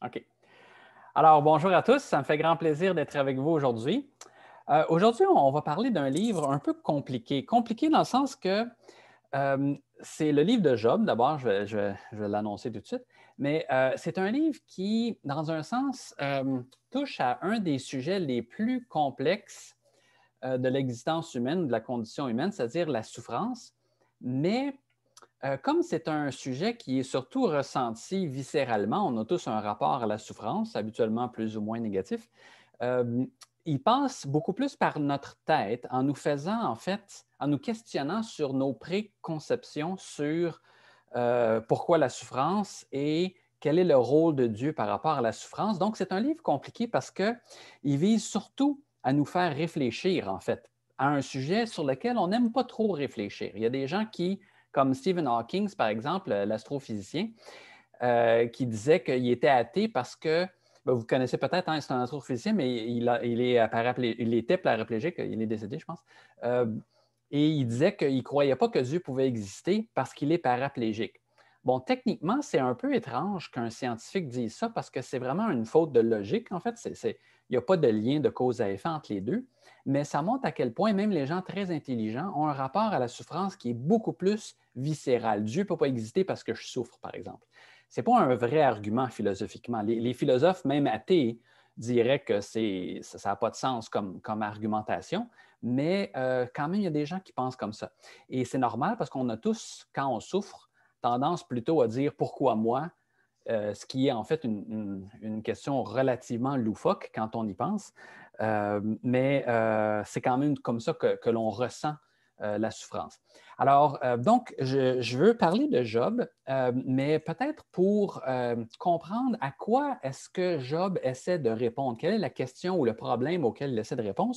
OK. Alors, bonjour à tous. Ça me fait grand plaisir d'être avec vous aujourd'hui. Aujourd'hui, on va parler d'un livre un peu compliqué. Compliqué dans le sens que c'est le livre de Job. D'abord, je vais l'annoncer tout de suite. Mais c'est un livre qui, dans un sens, touche à un des sujets les plus complexes de l'existence humaine, de la condition humaine, c'est-à-dire la souffrance. Mais comme c'est un sujet qui est surtout ressenti viscéralement, on a tous un rapport à la souffrance, habituellement plus ou moins négatif, euh, il passe beaucoup plus par notre tête en nous faisant, en fait, en nous questionnant sur nos préconceptions sur pourquoi la souffrance et quel est le rôle de Dieu par rapport à la souffrance. Donc, c'est un livre compliqué parce qu'il vise surtout à nous faire réfléchir, en fait, à un sujet sur lequel on n'aime pas trop réfléchir. Il y a des gens qui, comme Stephen Hawking, par exemple, l'astrophysicien, qui disait qu'il était athée parce que, ben, vous connaissez peut-être, hein, c'est un astrophysicien, mais il était paraplégique, il est décédé, je pense. Et il disait qu'il ne croyait pas que Dieu pouvait exister parce qu'il est paraplégique. Bon, techniquement, c'est un peu étrange qu'un scientifique dise ça parce que c'est vraiment une faute de logique. En fait, il n'y a pas de lien de cause à effet entre les deux, mais ça montre à quel point même les gens très intelligents ont un rapport à la souffrance qui est beaucoup plus viscéral. Dieu ne peut pas exister parce que je souffre, par exemple. Ce n'est pas un vrai argument philosophiquement. Les philosophes, même athées, diraient que ça n'a pas de sens comme argumentation, mais quand même, il y a des gens qui pensent comme ça. Et c'est normal parce qu'on a tous, quand on souffre, tendance plutôt à dire pourquoi moi, ce qui est en fait une question relativement loufoque quand on y pense. Mais c'est quand même comme ça que l'on ressent la souffrance. Alors, donc, je veux parler de Job, mais peut-être pour comprendre à quoi est-ce que Job essaie de répondre, quelle est la question ou le problème auquel il essaie de répondre,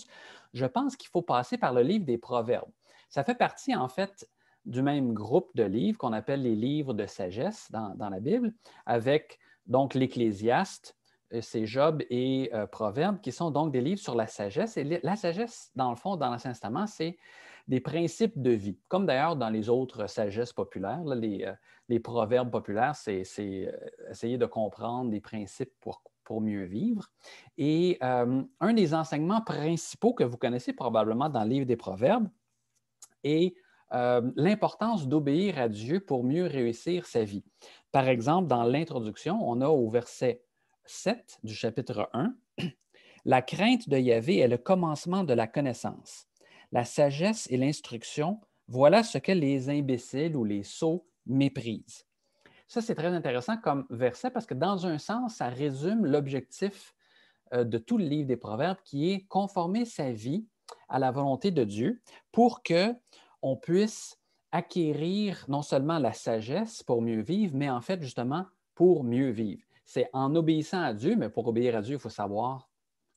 je pense qu'il faut passer par le livre des Proverbes. Ça fait partie, en fait, du même groupe de livres qu'on appelle les livres de sagesse dans la Bible, avec donc l'Ecclésiaste, c'est Job et Proverbes, qui sont donc des livres sur la sagesse. Et la sagesse, dans le fond, dans l'Ancien Testament, c'est des principes de vie, comme d'ailleurs dans les autres sagesses populaires. Là, les proverbes populaires, c'est essayer de comprendre des principes pour mieux vivre. Et un des enseignements principaux que vous connaissez probablement dans le livre des Proverbes est l'importance d'obéir à Dieu pour mieux réussir sa vie. Par exemple, dans l'introduction, on a au verset 7 du chapitre 1, « La crainte de Yahvé est le commencement de la connaissance. La sagesse et l'instruction, voilà ce que les imbéciles ou les sots méprisent. » Ça, c'est très intéressant comme verset parce que dans un sens, ça résume l'objectif de tout le livre des Proverbes qui est conformer sa vie à la volonté de Dieu pour qu'on puisse acquérir non seulement la sagesse pour mieux vivre, mais en fait, justement, pour mieux vivre. C'est en obéissant à Dieu, mais pour obéir à Dieu, il faut savoir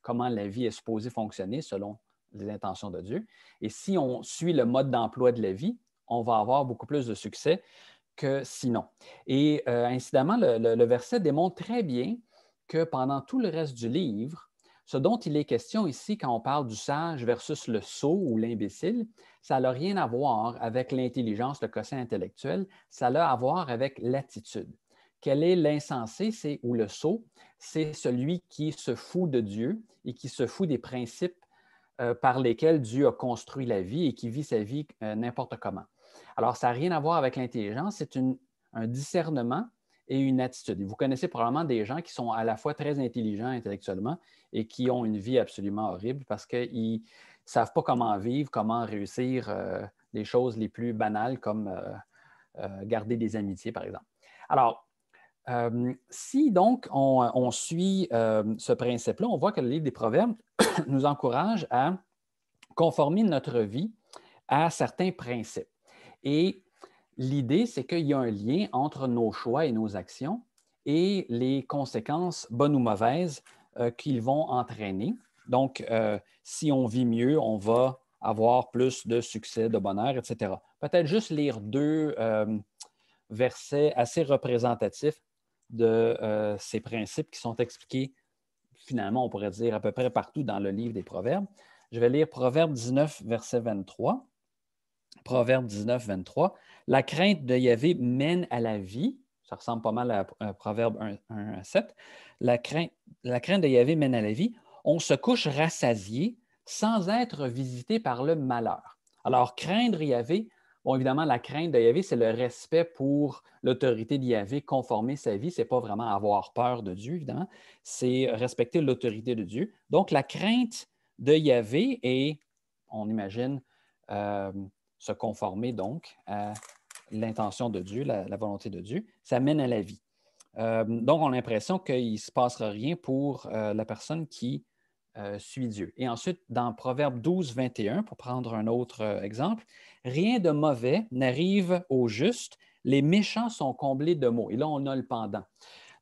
comment la vie est supposée fonctionner selon les intentions de Dieu. Et si on suit le mode d'emploi de la vie, on va avoir beaucoup plus de succès que sinon. Et incidemment, le verset démontre très bien que pendant tout le reste du livre, ce dont il est question ici quand on parle du sage versus le sot ou l'imbécile, ça n'a rien à voir avec l'intelligence, le quotient intellectuel, ça a à voir avec l'attitude. Quel est l'insensé ou le sot? C'est celui qui se fout de Dieu et qui se fout des principes par lesquels Dieu a construit la vie et qui vit sa vie n'importe comment. Alors, ça n'a rien à voir avec l'intelligence, c'est un discernement et une attitude. Et vous connaissez probablement des gens qui sont à la fois très intelligents intellectuellement et qui ont une vie absolument horrible parce qu'ils ne savent pas comment vivre, comment réussir les choses les plus banales comme garder des amitiés, par exemple. Alors, si donc on suit ce principe-là, on voit que le livre des Proverbes nous encourage à conformer notre vie à certains principes. Et l'idée, c'est qu'il y a un lien entre nos choix et nos actions et les conséquences, bonnes ou mauvaises, qu'ils vont entraîner. Donc, si on vit mieux, on va avoir plus de succès, de bonheur, etc. Peut-être juste lire deux versets assez représentatifs de ces principes qui sont expliqués, finalement, on pourrait dire à peu près partout dans le livre des Proverbes. Je vais lire Proverbe 19, verset 23. Proverbe 19, 23. « La crainte de Yahvé mène à la vie. » Ça ressemble pas mal à Proverbe 1 à 7. La crainte de Yahvé mène à la vie. On se couche rassasié sans être visité par le malheur. Alors, craindre Yahvé, bon, évidemment, la crainte de Yahvé, c'est le respect pour l'autorité de Yahvé, conformer sa vie. Ce n'est pas vraiment avoir peur de Dieu, évidemment. C'est respecter l'autorité de Dieu. Donc, la crainte de Yahvé est, on imagine, se conformer donc à l'intention de Dieu, la volonté de Dieu, ça mène à la vie. Donc, on a l'impression qu'il ne se passera rien pour la personne qui suit Dieu. Et ensuite, dans Proverbe 12, 21, pour prendre un autre exemple, rien de mauvais n'arrive au juste, les méchants sont comblés de maux. Et là, on a le pendant.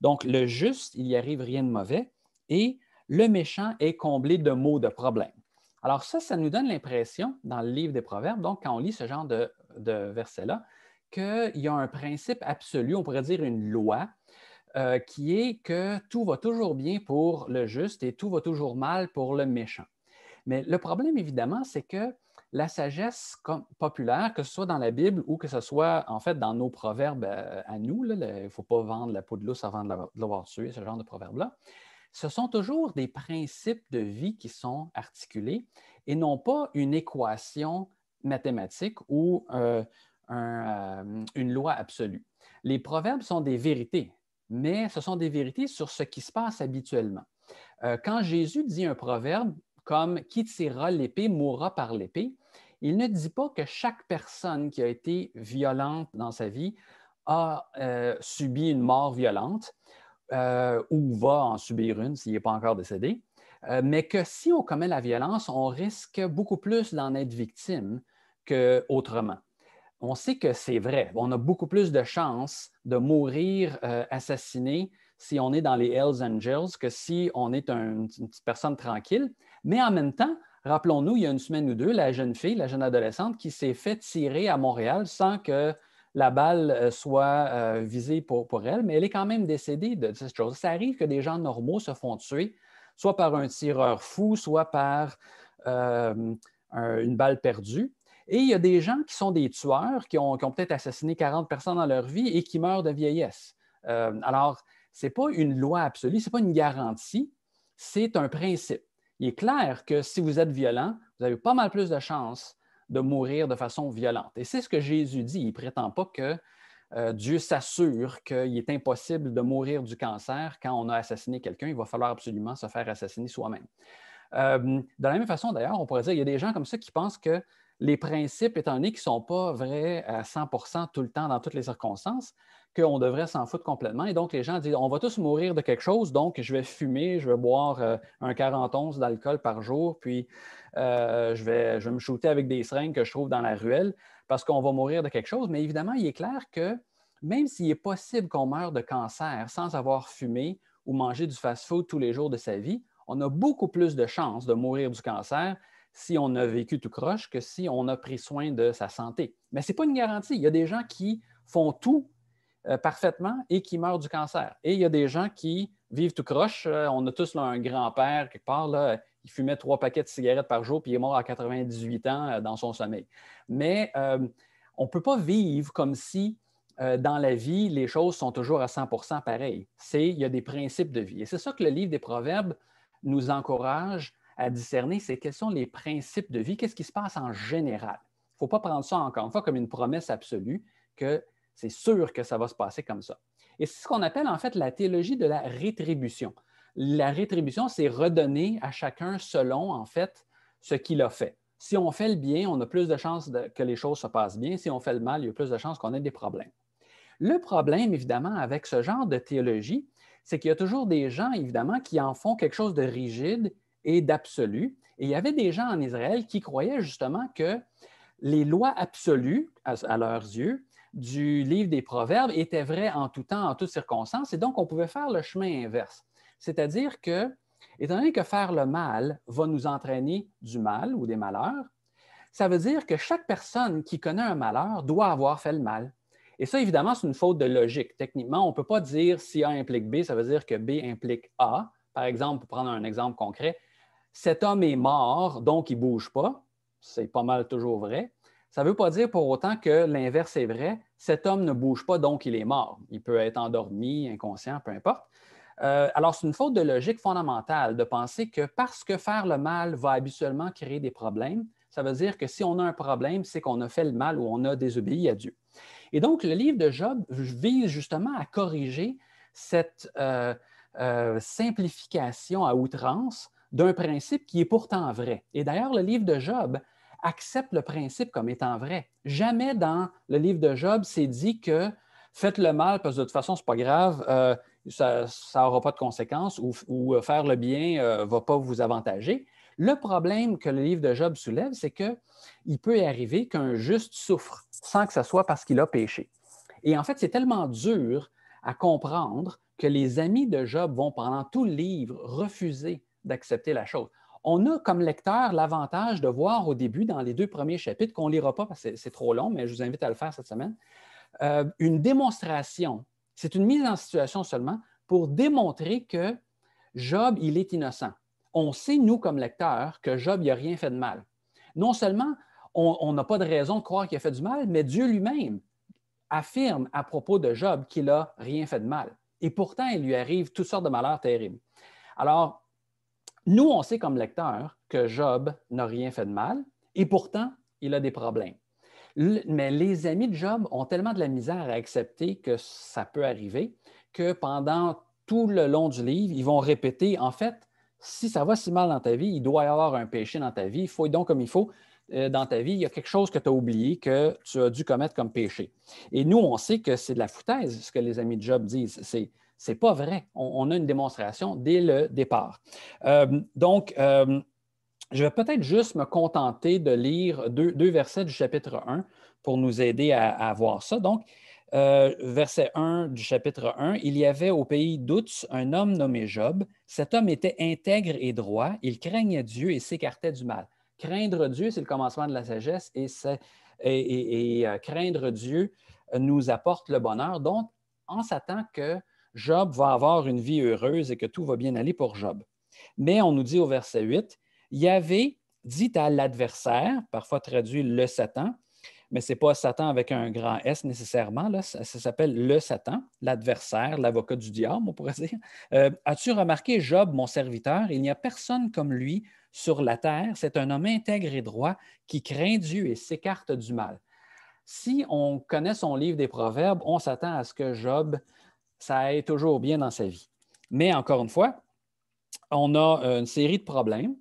Donc, le juste, il n'y arrive rien de mauvais, et le méchant est comblé de maux, de problèmes. Alors ça nous donne l'impression, dans le livre des Proverbes, donc quand on lit ce genre de versets-là, qu'il y a un principe absolu, on pourrait dire une loi, qui est que tout va toujours bien pour le juste et tout va toujours mal pour le méchant. Mais le problème, évidemment, c'est que la sagesse populaire, que ce soit dans la Bible ou que ce soit en fait dans nos proverbes à nous, il ne faut pas vendre la peau de l'ours avant de l'avoir tué, ce genre de proverbe-là, ce sont toujours des principes de vie qui sont articulés et non pas une équation mathématique ou une loi absolue. Les proverbes sont des vérités, mais ce sont des vérités sur ce qui se passe habituellement. Quand Jésus dit un proverbe comme « Qui tirera l'épée mourra par l'épée », il ne dit pas que chaque personne qui a été violente dans sa vie a subi une mort violente ou va en subir une s'il n'est pas encore décédé, mais que si on commet la violence, on risque beaucoup plus d'en être victime qu'autrement. On sait que c'est vrai. On a beaucoup plus de chances de mourir assassiné si on est dans les Hells Angels que si on est une petite personne tranquille. Mais en même temps, rappelons-nous, il y a une semaine ou deux, la jeune fille, la jeune adolescente qui s'est fait tirer à Montréal sans que la balle soit visée pour elle, mais elle est quand même décédée de cette chose. Ça arrive que des gens normaux se font tuer, soit par un tireur fou, soit par une balle perdue. Et il y a des gens qui sont des tueurs, qui ont peut-être assassiné 40 personnes dans leur vie et qui meurent de vieillesse. Alors, ce n'est pas une loi absolue, ce n'est pas une garantie, c'est un principe. Il est clair que si vous êtes violent, vous avez pas mal plus de chances de mourir de façon violente. Et c'est ce que Jésus dit. Il ne prétend pas que Dieu s'assure qu'il est impossible de mourir du cancer quand on a assassiné quelqu'un. Il va falloir absolument se faire assassiner soi-même. De la même façon, d'ailleurs, on pourrait dire qu'il y a des gens comme ça qui pensent que les principes, étant donné qu'ils ne sont pas vrais à 100% tout le temps dans toutes les circonstances, qu'on devrait s'en foutre complètement. Et donc, les gens disent, on va tous mourir de quelque chose, donc je vais fumer, je vais boire un 40 onces d'alcool par jour, puis je vais me shooter avec des seringues que je trouve dans la ruelle parce qu'on va mourir de quelque chose. Mais évidemment, il est clair que même s'il est possible qu'on meure de cancer sans avoir fumé ou mangé du fast-food tous les jours de sa vie, on a beaucoup plus de chances de mourir du cancer si on a vécu tout croche que si on a pris soin de sa santé. Mais ce n'est pas une garantie. Il y a des gens qui font tout parfaitement et qui meurent du cancer. Et il y a des gens qui vivent tout croche. On a tous là, un grand-père quelque part, là, il fumait 3 paquets de cigarettes par jour puis il est mort à 98 ans dans son sommeil. Mais on ne peut pas vivre comme si dans la vie, les choses sont toujours à 100% pareilles. Il y a des principes de vie. Et c'est ça que le livre des Proverbes nous encourage à discerner, c'est quels sont les principes de vie, qu'est-ce qui se passe en général. Il ne faut pas prendre ça encore une fois comme une promesse absolue que c'est sûr que ça va se passer comme ça. Et c'est ce qu'on appelle en fait la théologie de la rétribution. La rétribution, c'est redonner à chacun selon en fait ce qu'il a fait. Si on fait le bien, on a plus de chances que les choses se passent bien. Si on fait le mal, il y a plus de chances qu'on ait des problèmes. Le problème, évidemment, avec ce genre de théologie, c'est qu'il y a toujours des gens, évidemment, qui en font quelque chose de rigide et d'absolu. Et il y avait des gens en Israël qui croyaient justement que les lois absolues, à leurs yeux, du livre des Proverbes étaient vraies en tout temps, en toutes circonstances, et donc on pouvait faire le chemin inverse. C'est-à-dire que, étant donné que faire le mal va nous entraîner du mal ou des malheurs, ça veut dire que chaque personne qui connaît un malheur doit avoir fait le mal. Et ça, évidemment, c'est une faute de logique. Techniquement, on ne peut pas dire si A implique B, ça veut dire que B implique A. Par exemple, pour prendre un exemple concret, cet homme est mort, donc il ne bouge pas. C'est pas mal toujours vrai. ça ne veut pas dire pour autant que l'inverse est vrai. Cet homme ne bouge pas, donc il est mort. Il peut être endormi, inconscient, peu importe. Alors, c'est une faute de logique fondamentale de penser que parce que faire le mal va habituellement créer des problèmes, ça veut dire que si on a un problème, c'est qu'on a fait le mal ou on a désobéi à Dieu. Et donc, le livre de Job vise justement à corriger cette simplification à outrance d'un principe qui est pourtant vrai. Et d'ailleurs, le livre de Job accepte le principe comme étant vrai. Jamais dans le livre de Job, c'est dit que faites le mal parce que de toute façon, ce n'est pas grave, ça n'aura pas de conséquences ou faire le bien ne va pas vous avantager. Le problème que le livre de Job soulève, c'est qu'il peut y arriver qu'un juste souffre sans que ce soit parce qu'il a péché. Et en fait, c'est tellement dur à comprendre que les amis de Job vont, pendant tout le livre, refuser d'accepter la chose. On a comme lecteur l'avantage de voir au début, dans les 2 premiers chapitres, qu'on ne lira pas parce que c'est trop long, mais je vous invite à le faire cette semaine, une démonstration. C'est une mise en situation seulement pour démontrer que Job, il est innocent. On sait, nous, comme lecteurs, que Job, il n'a rien fait de mal. Non seulement on n'a pas de raison de croire qu'il a fait du mal, mais Dieu lui-même affirme à propos de Job qu'il n'a rien fait de mal. Et pourtant, il lui arrive toutes sortes de malheurs terribles. Alors, nous, on sait comme lecteurs que Job n'a rien fait de mal, et pourtant, il a des problèmes. Mais les amis de Job ont tellement de la misère à accepter que ça peut arriver que pendant tout le long du livre, ils vont répéter, en fait, si ça va si mal dans ta vie, il doit y avoir un péché dans ta vie, il faut donc comme il faut dans ta vie, il y a quelque chose que tu as oublié, que tu as dû commettre comme péché. Et nous, on sait que c'est de la foutaise, ce que les amis de Job disent. C'est pas vrai. On a une démonstration dès le départ. Je vais peut-être juste me contenter de lire deux versets du chapitre 1 pour nous aider à voir ça. Donc, verset 1 du chapitre 1, il y avait au pays d'Outs un homme nommé Job. Cet homme était intègre et droit. Il craignait Dieu et s'écartait du mal. Craindre Dieu, c'est le commencement de la sagesse et craindre Dieu nous apporte le bonheur. Donc, on s'attend que Job va avoir une vie heureuse et que tout va bien aller pour Job. Mais on nous dit au verset 8, Yahvé dit à l'adversaire, parfois traduit le Satan, mais ce n'est pas Satan avec un grand S nécessairement, là, ça s'appelle le Satan, l'adversaire, l'avocat du diable, on pourrait dire. As-tu remarqué Job, mon serviteur? Il n'y a personne comme lui sur la terre. C'est un homme intègre et droit qui craint Dieu et s'écarte du mal. Si on connaît son livre des Proverbes, on s'attend à ce que Job, ça aille toujours bien dans sa vie. Mais encore une fois, on a une série de problèmes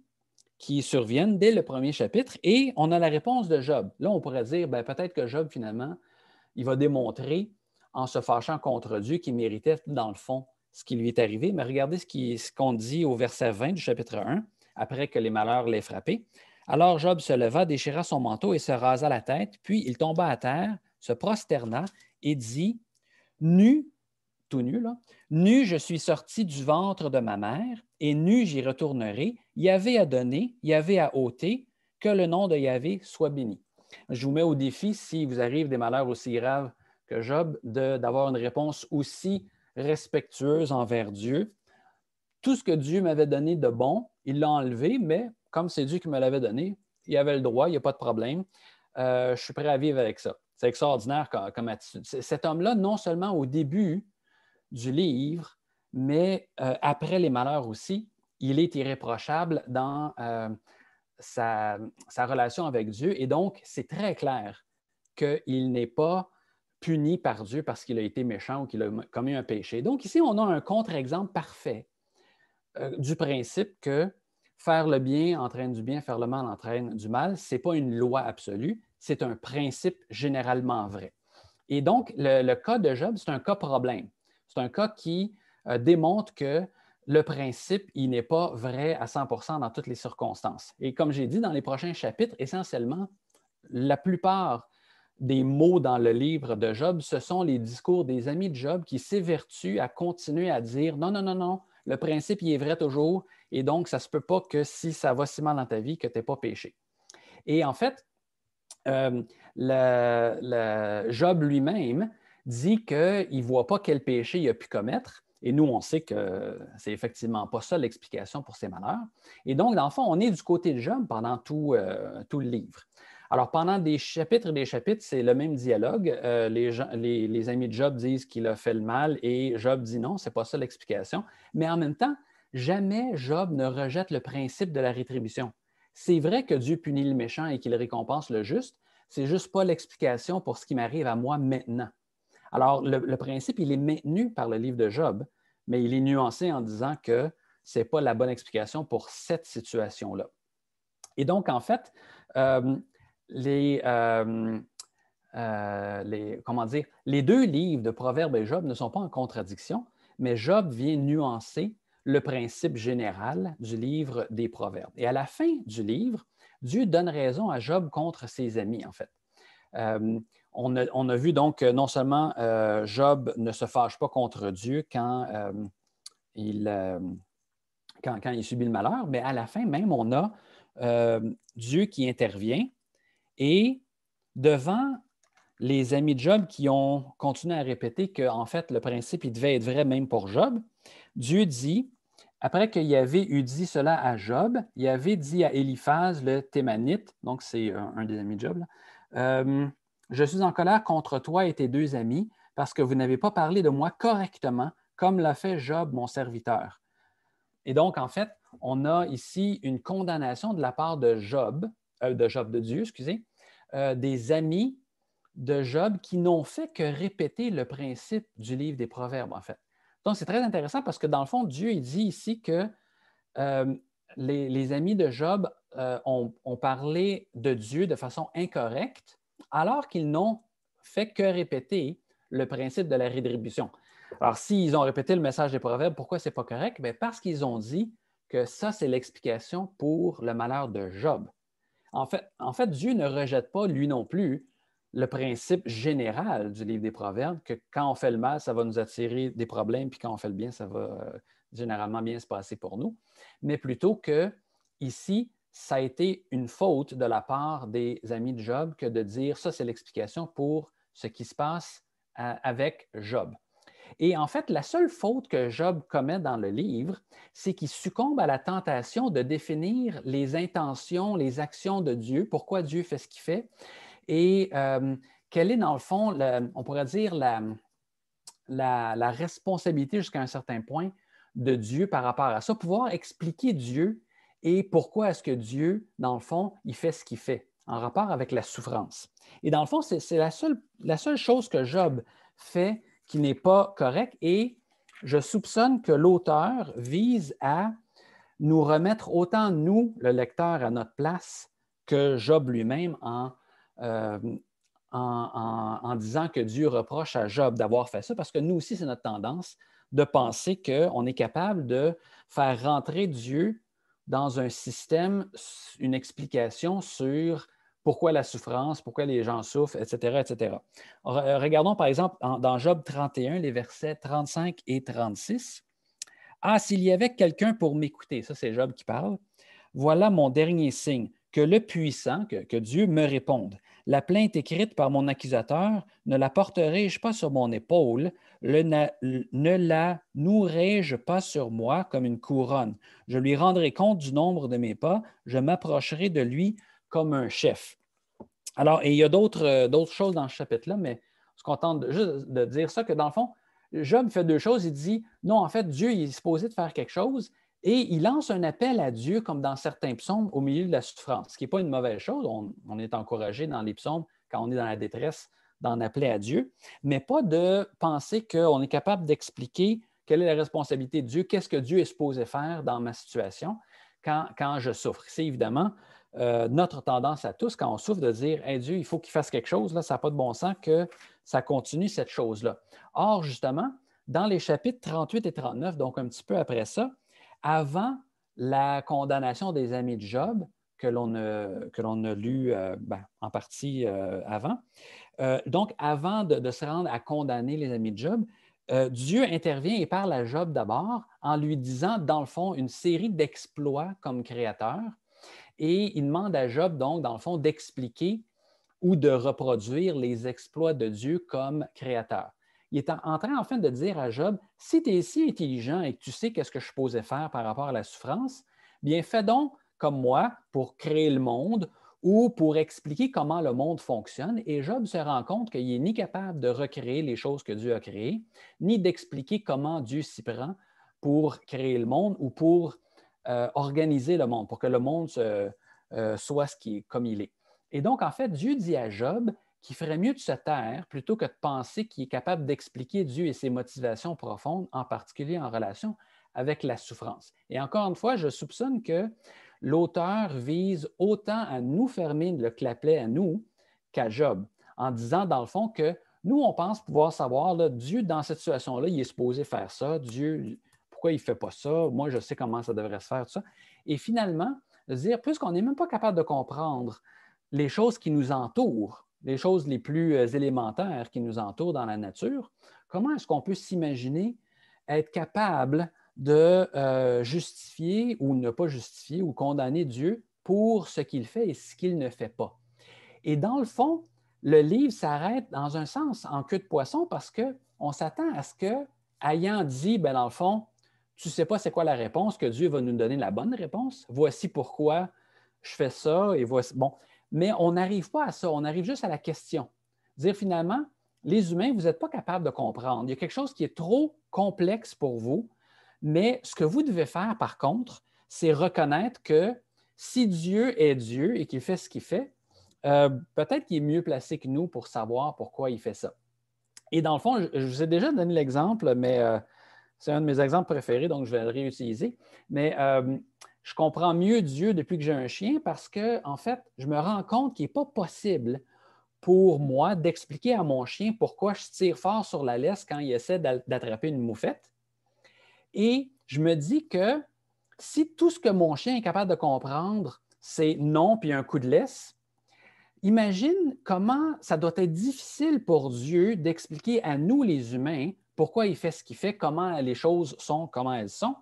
qui surviennent dès le premier chapitre et on a la réponse de Job. Là, on pourrait dire, peut-être que Job, finalement, il va démontrer en se fâchant contre Dieu qu'il méritait, dans le fond, ce qui lui est arrivé. Mais regardez ce qu'on dit au verset 20 du chapitre 1, après que les malheurs l'aient frappé. Alors Job se leva, déchira son manteau et se rasa la tête, puis il tomba à terre, se prosterna et dit, nu, tout nu, là. Nu, je suis sorti du ventre de ma mère, et nu, j'y retournerai. Yahvé a donné, Yahvé a ôté, que le nom de Yahvé soit béni. Je vous mets au défi, si vous arrive des malheurs aussi graves que Job, d'avoir une réponse aussi respectueuse envers Dieu. Tout ce que Dieu m'avait donné de bon, il l'a enlevé, mais comme c'est Dieu qui me l'avait donné, il avait le droit, il n'y a pas de problème. Je suis prêt à vivre avec ça. C'est extraordinaire comme attitude. Cet homme-là, non seulement au début du livre, mais après les malheurs aussi, il est irréprochable dans sa relation avec Dieu. Et donc, c'est très clair qu'il n'est pas puni par Dieu parce qu'il a été méchant ou qu'il a commis un péché. Donc, ici, on a un contre-exemple parfait du principe que faire le bien entraîne du bien, faire le mal entraîne du mal. Ce n'est pas une loi absolue, c'est un principe généralement vrai. Et donc, le cas de Job, c'est un cas problème. C'est un cas qui démontre que le principe, il n'est pas vrai à 100% dans toutes les circonstances. Et comme j'ai dit dans les prochains chapitres, essentiellement, la plupart des mots dans le livre de Job, ce sont les discours des amis de Job qui s'évertuent à continuer à dire non, non, non, non, le principe, il est vrai toujours, et donc, ça ne se peut pas que si ça va si mal dans ta vie, que tu n'aies pas péché. Et en fait, Job lui-même dit qu'il ne voit pas quel péché il a pu commettre. Et nous, on sait que ce n'est effectivement pas ça l'explication pour ses malheurs. Et donc, dans le fond, on est du côté de Job pendant tout le livre. Alors, pendant des chapitres et des chapitres, c'est le même dialogue. Les amis de Job disent qu'il a fait le mal et Job dit non, ce n'est pas ça l'explication. Mais en même temps, jamais Job ne rejette le principe de la rétribution. C'est vrai que Dieu punit le méchant et qu'il récompense le juste, c'est juste pas l'explication pour ce qui m'arrive à moi maintenant. Alors, le principe, il est maintenu par le livre de Job, mais il est nuancé en disant que ce n'est pas la bonne explication pour cette situation-là. Et donc, en fait, euh, les deux livres de Proverbes et Job ne sont pas en contradiction, mais Job vient nuancer le principe général du livre des Proverbes. Et à la fin du livre, Dieu donne raison à Job contre ses amis, en fait. On a vu donc que non seulement Job ne se fâche pas contre Dieu quand il subit le malheur, mais à la fin même, on a Dieu qui intervient et devant les amis de Job qui ont continué à répéter qu'en fait, le principe, il devait être vrai même pour Job, Dieu dit, après qu'il avait eu dit cela à Job, il avait dit à Éliphaz le Thémanite, donc c'est un des amis de Job, là, je suis en colère contre toi et tes deux amis parce que vous n'avez pas parlé de moi correctement comme l'a fait Job, mon serviteur. Et donc, en fait, on a ici une condamnation de la part de Dieu, excusez, des amis de Job qui n'ont fait que répéter le principe du livre des Proverbes, en fait. Donc, c'est très intéressant parce que dans le fond, Dieu il dit ici que euh, les amis de Job ont parlé de Dieu de façon incorrecte alors qu'ils n'ont fait que répéter le principe de la rétribution. Alors, s'ils ont répété le message des Proverbes, pourquoi ce n'est pas correct? Bien, parce qu'ils ont dit que ça, c'est l'explication pour le malheur de Job. En fait, Dieu ne rejette pas, lui non plus, le principe général du livre des Proverbes, que quand on fait le mal, ça va nous attirer des problèmes, puis quand on fait le bien, ça va généralement bien se passer pour nous. Mais plutôt que ici, ça a été une faute de la part des amis de Job que de dire ça, c'est l'explication pour ce qui se passe avec Job. Et en fait, la seule faute que Job commet dans le livre, c'est qu'il succombe à la tentation de définir les intentions, les actions de Dieu, pourquoi Dieu fait ce qu'il fait, et quelle est, dans le fond, on pourrait dire, la responsabilité jusqu'à un certain point de Dieu par rapport à ça, pouvoir expliquer Dieu et pourquoi est-ce que Dieu, dans le fond, il fait ce qu'il fait en rapport avec la souffrance. Et dans le fond, c'est la seule chose que Job fait qui n'est pas correcte et je soupçonne que l'auteur vise à nous remettre autant nous, le lecteur, à notre place que Job lui-même euh, en disant que Dieu reproche à Job d'avoir fait ça, parce que nous aussi, c'est notre tendance de penser qu'on est capable de faire rentrer Dieu dans un système, une explication sur pourquoi la souffrance, pourquoi les gens souffrent, etc., etc. Regardons par exemple dans Job 31, les versets 35 et 36. Ah, s'il y avait quelqu'un pour m'écouter, ça c'est Job qui parle, voilà mon dernier signe, que le puissant, que Dieu me réponde. La plainte écrite par mon accusateur, ne la porterai-je pas sur mon épaule, ne la nouerai-je pas sur moi comme une couronne. Je lui rendrai compte du nombre de mes pas, je m'approcherai de lui comme un chef. Alors, et il y a d'autres choses dans ce chapitre-là, mais je suis content juste de dire ça, que dans le fond, Job fait deux choses. Il dit, non, en fait, Dieu il est supposé de faire quelque chose et il lance un appel à Dieu, comme dans certains psaumes, au milieu de la souffrance, ce qui n'est pas une mauvaise chose. On est encouragé dans les psaumes, quand on est dans la détresse, d'en appeler à Dieu, mais pas de penser qu'on est capable d'expliquer quelle est la responsabilité de Dieu, qu'est-ce que Dieu est supposé faire dans ma situation quand je souffre. C'est évidemment notre tendance à tous, quand on souffre, de dire hey, Dieu, il faut qu'il fasse quelque chose, là, ça n'a pas de bon sens que ça continue cette chose-là. Or, justement, dans les chapitres 38 et 39, donc un petit peu après ça, avant la condamnation des amis de Job, que l'on a lu en partie avant, donc avant de se rendre à condamner les amis de Job, Dieu intervient et parle à Job d'abord en lui disant, dans le fond, une série d'exploits comme créateur. Et il demande à Job, donc, dans le fond, d'expliquer ou de reproduire les exploits de Dieu comme créateur. Il est en train, en fait, de dire à Job, si tu es si intelligent et que tu sais qu'est-ce que je posais faire par rapport à la souffrance, bien, fais donc comme moi pour créer le monde ou pour expliquer comment le monde fonctionne. Et Job se rend compte qu'il n'est ni capable de recréer les choses que Dieu a créées, ni d'expliquer comment Dieu s'y prend pour créer le monde ou pour organiser le monde, pour que le monde soit comme il est. Et donc, en fait, Dieu dit à Job qu'il ferait mieux de se taire plutôt que de penser qu'il est capable d'expliquer Dieu et ses motivations profondes, en particulier en relation avec la souffrance. Et encore une fois, je soupçonne que l'auteur vise autant à nous fermer le clapet à nous qu'à Job, en disant, dans le fond, que nous, on pense pouvoir savoir, là, Dieu, dans cette situation-là, il est supposé faire ça. Dieu, pourquoi il ne fait pas ça? Moi, je sais comment ça devrait se faire, tout ça. Et finalement, de dire, puisqu'on n'est même pas capable de comprendre les choses qui nous entourent, les choses les plus élémentaires qui nous entourent dans la nature, comment est-ce qu'on peut s'imaginer être capable de justifier ou ne pas justifier ou condamner Dieu pour ce qu'il fait et ce qu'il ne fait pas? Et dans le fond, le livre s'arrête dans un sens en queue de poisson parce qu'on s'attend à ce que, ayant dit, ben dans le fond, tu ne sais pas c'est quoi la réponse, que Dieu va nous donner la bonne réponse. Voici pourquoi je fais ça et voici. Bon, mais on n'arrive pas à ça, on arrive juste à la question. Dire finalement, les humains, vous n'êtes pas capables de comprendre. Il y a quelque chose qui est trop complexe pour vous, mais ce que vous devez faire, par contre, c'est reconnaître que si Dieu est Dieu et qu'il fait ce qu'il fait, peut-être qu'il est mieux placé que nous pour savoir pourquoi il fait ça. Et dans le fond, je vous ai déjà donné l'exemple, mais c'est un de mes exemples préférés, donc je vais le réutiliser. Mais je comprends mieux Dieu depuis que j'ai un chien parce que, en fait, je me rends compte qu'il n'est pas possible pour moi d'expliquer à mon chien pourquoi je tire fort sur la laisse quand il essaie d'attraper une moufette. Et je me dis que si tout ce que mon chien est capable de comprendre, c'est non puis un coup de laisse, imagine comment ça doit être difficile pour Dieu d'expliquer à nous, les humains, pourquoi il fait ce qu'il fait, comment les choses sont, comment elles sont,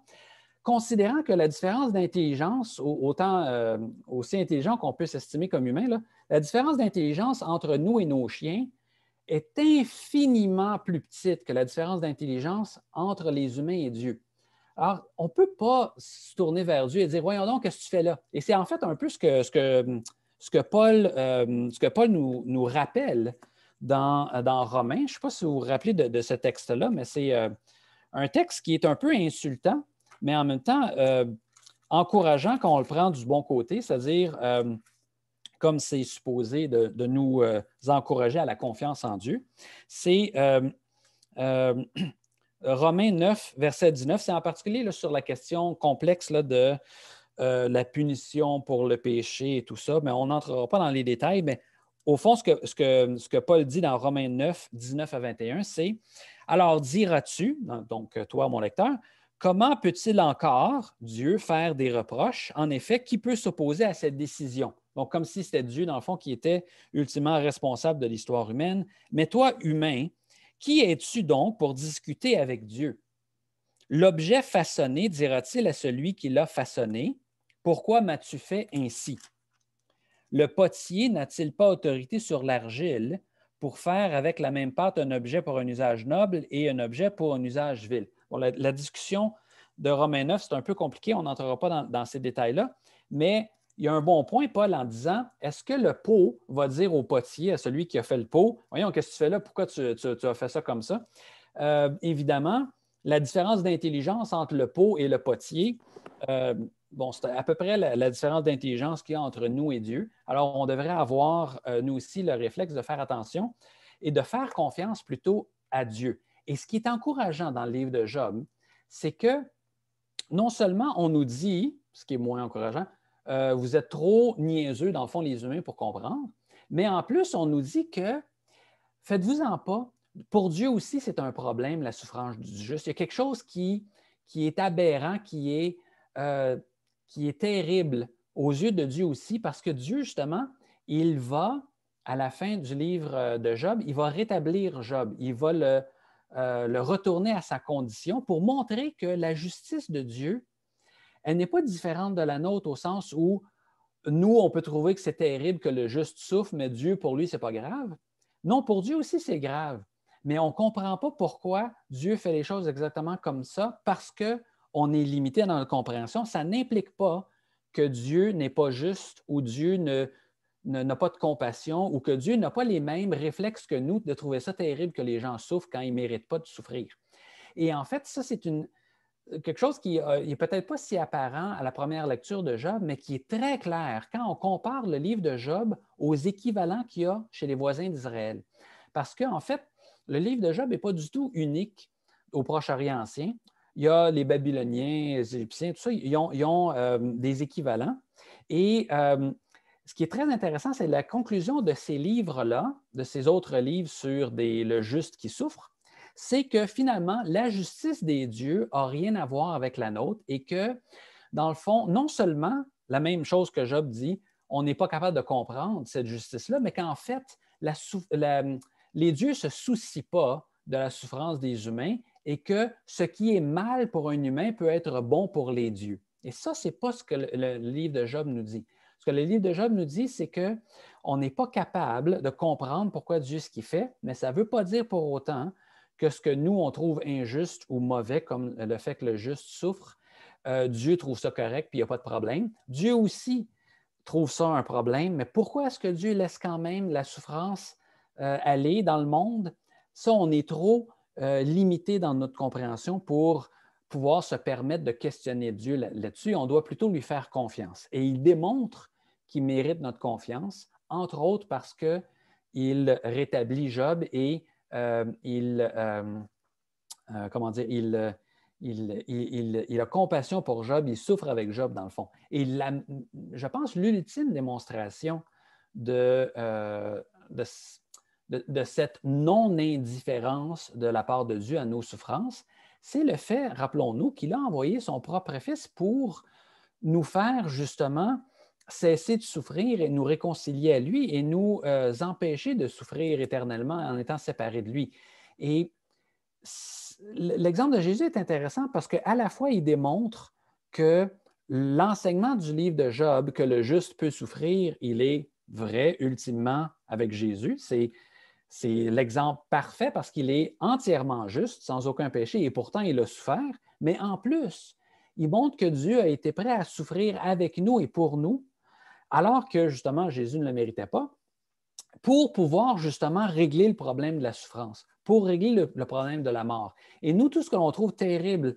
considérant que la différence d'intelligence, autant aussi intelligent qu'on peut s'estimer comme humain, là, la différence d'intelligence entre nous et nos chiens est infiniment plus petite que la différence d'intelligence entre les humains et Dieu. Alors, on ne peut pas se tourner vers Dieu et dire, voyons donc, qu'est-ce que tu fais là? Et c'est en fait un peu ce que Paul nous rappelle dans Romains. Je ne sais pas si vous vous rappelez de ce texte-là, mais c'est un texte qui est un peu insultant, mais en même temps encourageant quand on le prend du bon côté, c'est-à-dire comme c'est supposé de nous encourager à la confiance en Dieu. C'est Romains 9, verset 19. C'est en particulier là, sur la question complexe là, de la punition pour le péché et tout ça, mais on n'entrera pas dans les détails, mais au fond, ce que Paul dit dans Romains 9, 19 à 21, c'est « Alors diras-tu, donc toi, mon lecteur, comment peut-il encore, Dieu, faire des reproches? En effet, qui peut s'opposer à cette décision? » Donc, comme si c'était Dieu, dans le fond, qui était ultimement responsable de l'histoire humaine. Mais toi, humain, qui es-tu donc pour discuter avec Dieu? L'objet façonné dira-t-il à celui qui l'a façonné, pourquoi m'as-tu fait ainsi? Le potier n'a-t-il pas autorité sur l'argile pour faire avec la même pâte un objet pour un usage noble et un objet pour un usage vil? Bon, la discussion de Romains 9, c'est un peu compliqué, on n'entrera pas dans ces détails-là, mais il y a un bon point, Paul, en disant, est-ce que le pot va dire au potier, à celui qui a fait le pot, voyons, qu'est-ce que tu fais là, pourquoi tu as fait ça comme ça? Évidemment, la différence d'intelligence entre le pot et le potier, bon, c'est à peu près la différence d'intelligence qu'il y a entre nous et Dieu. Alors, on devrait avoir, nous aussi, le réflexe de faire attention et de faire confiance plutôt à Dieu. Et ce qui est encourageant dans le livre de Job, c'est que non seulement on nous dit, ce qui est moins encourageant, vous êtes trop niaiseux, dans le fond, les humains, pour comprendre, mais en plus, on nous dit que faites-vous-en pas. Pour Dieu aussi, c'est un problème, la souffrance du juste. Il y a quelque chose qui est aberrant, qui est terrible aux yeux de Dieu aussi, parce que Dieu, justement, il va, à la fin du livre de Job, il va rétablir Job. Il va le retourner à sa condition pour montrer que la justice de Dieu, elle n'est pas différente de la nôtre au sens où nous, on peut trouver que c'est terrible que le juste souffre, mais Dieu, pour lui, ce n'est pas grave. Non, pour Dieu aussi, c'est grave. Mais on ne comprend pas pourquoi Dieu fait les choses exactement comme ça parce qu'on est limité dans notre compréhension. Ça n'implique pas que Dieu n'est pas juste ou Dieu n'a pas de compassion ou que Dieu n'a pas les mêmes réflexes que nous de trouver ça terrible que les gens souffrent quand ils ne méritent pas de souffrir. Et en fait, ça, c'est quelque chose qui n'est peut-être pas si apparent à la première lecture de Job, mais qui est très clair quand on compare le livre de Job aux équivalents qu'il y a chez les voisins d'Israël. Parce qu'en fait, le livre de Job n'est pas du tout unique au Proche-Orient ancien. Il y a les Babyloniens, les Égyptiens, tout ça, ils ont des équivalents. Et ce qui est très intéressant, c'est la conclusion de ces livres-là, de ces autres livres sur le juste qui souffre, c'est que finalement, la justice des dieux n'a rien à voir avec la nôtre et que, dans le fond, non seulement la même chose que Job dit, on n'est pas capable de comprendre cette justice-là, mais qu'en fait, les dieux ne se soucient pas de la souffrance des humains et que ce qui est mal pour un humain peut être bon pour les dieux. Et ça, ce n'est pas ce que le livre de Job nous dit. Ce que le livre de Job nous dit, c'est qu'on n'est pas capable de comprendre pourquoi Dieu ce qu'il fait, mais ça ne veut pas dire pour autant que ce que nous, on trouve injuste ou mauvais, comme le fait que le juste souffre, Dieu trouve ça correct puis il n'y a pas de problème. Dieu aussi trouve ça un problème, mais pourquoi est-ce que Dieu laisse quand même la souffrance aller dans le monde? Ça, on est trop limité dans notre compréhension pour pouvoir se permettre de questionner Dieu là-dessus. On doit plutôt lui faire confiance. Et il démontre qu'il mérite notre confiance, entre autres parce qu'il rétablit Job et comment dire, il a compassion pour Job, il souffre avec Job dans le fond. Et je pense l'ultime démonstration de cette non-indifférence de la part de Dieu à nos souffrances, c'est le fait, rappelons-nous, qu'il a envoyé son propre Fils pour nous faire justement cesser de souffrir et nous réconcilier à lui et nous empêcher de souffrir éternellement en étant séparés de lui. Et l'exemple de Jésus est intéressant parce qu'à la fois, il démontre que l'enseignement du livre de Job, que le juste peut souffrir, il est vrai ultimement avec Jésus. C'est l'exemple parfait parce qu'il est entièrement juste, sans aucun péché, et pourtant il a souffert. Mais en plus, il montre que Dieu a été prêt à souffrir avec nous et pour nous, alors que justement Jésus ne le méritait pas, pour pouvoir justement régler le problème de la souffrance, pour régler le problème de la mort. Et nous, tout ce que l'on trouve terrible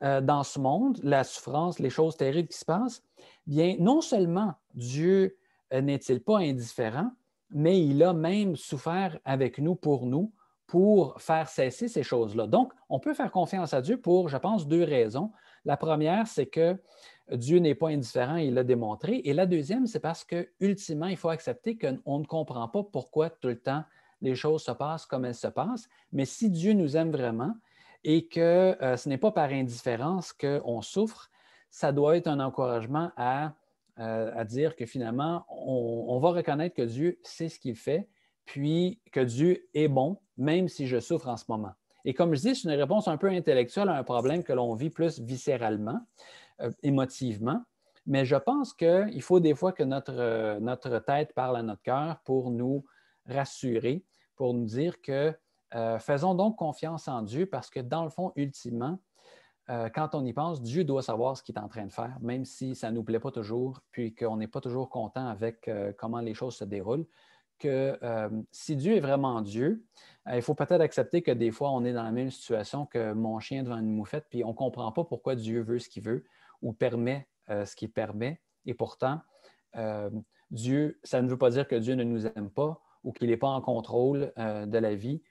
dans ce monde, la souffrance, les choses terribles qui se passent, bien, non seulement Dieu n'est-il pas indifférent, mais il a même souffert avec nous, pour faire cesser ces choses-là. Donc, on peut faire confiance à Dieu pour, je pense, deux raisons. La première, c'est que Dieu n'est pas indifférent, il l'a démontré. Et la deuxième, c'est parce qu'ultimement, il faut accepter qu'on ne comprend pas pourquoi tout le temps les choses se passent comme elles se passent. Mais si Dieu nous aime vraiment et que ce n'est pas par indifférence qu'on souffre, ça doit être un encouragement à dire que finalement, on va reconnaître que Dieu sait ce qu'il fait, puis que Dieu est bon, même si je souffre en ce moment. Et comme je dis, c'est une réponse un peu intellectuelle à un problème que l'on vit plus viscéralement, émotivement. Mais je pense qu'il faut des fois que notre tête parle à notre cœur pour nous rassurer, pour nous dire que faisons donc confiance en Dieu parce que dans le fond, ultimement, quand on y pense, Dieu doit savoir ce qu'il est en train de faire, même si ça ne nous plaît pas toujours, puis qu'on n'est pas toujours content avec comment les choses se déroulent, que si Dieu est vraiment Dieu, il faut peut-être accepter que des fois, on est dans la même situation que mon chien devant une moufette, puis on ne comprend pas pourquoi Dieu veut ce qu'il veut ou permet ce qu'il permet. Et pourtant, Dieu, ça ne veut pas dire que Dieu ne nous aime pas ou qu'il n'est pas en contrôle de la vie,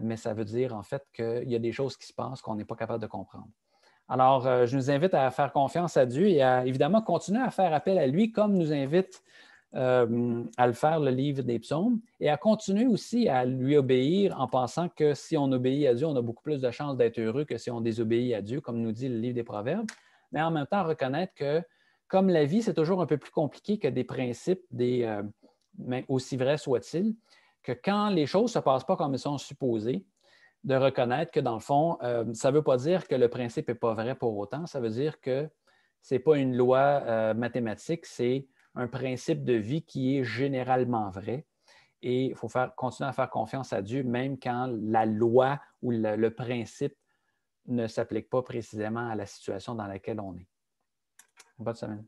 mais ça veut dire en fait qu'il y a des choses qui se passent qu'on n'est pas capable de comprendre. Alors, je nous invite à faire confiance à Dieu et à évidemment continuer à faire appel à lui comme nous invite à le faire le livre des psaumes et à continuer aussi à lui obéir en pensant que si on obéit à Dieu, on a beaucoup plus de chances d'être heureux que si on désobéit à Dieu, comme nous dit le livre des Proverbes, mais en même temps reconnaître que comme la vie, c'est toujours un peu plus compliqué que des principes, mais aussi vrai soit-il, que quand les choses ne se passent pas comme elles sont supposées, de reconnaître que dans le fond, ça ne veut pas dire que le principe n'est pas vrai pour autant, ça veut dire que ce n'est pas une loi mathématique, c'est un principe de vie qui est généralement vrai. Et il faut continuer à faire confiance à Dieu, même quand la loi ou le principe ne s'applique pas précisément à la situation dans laquelle on est. Bonne semaine.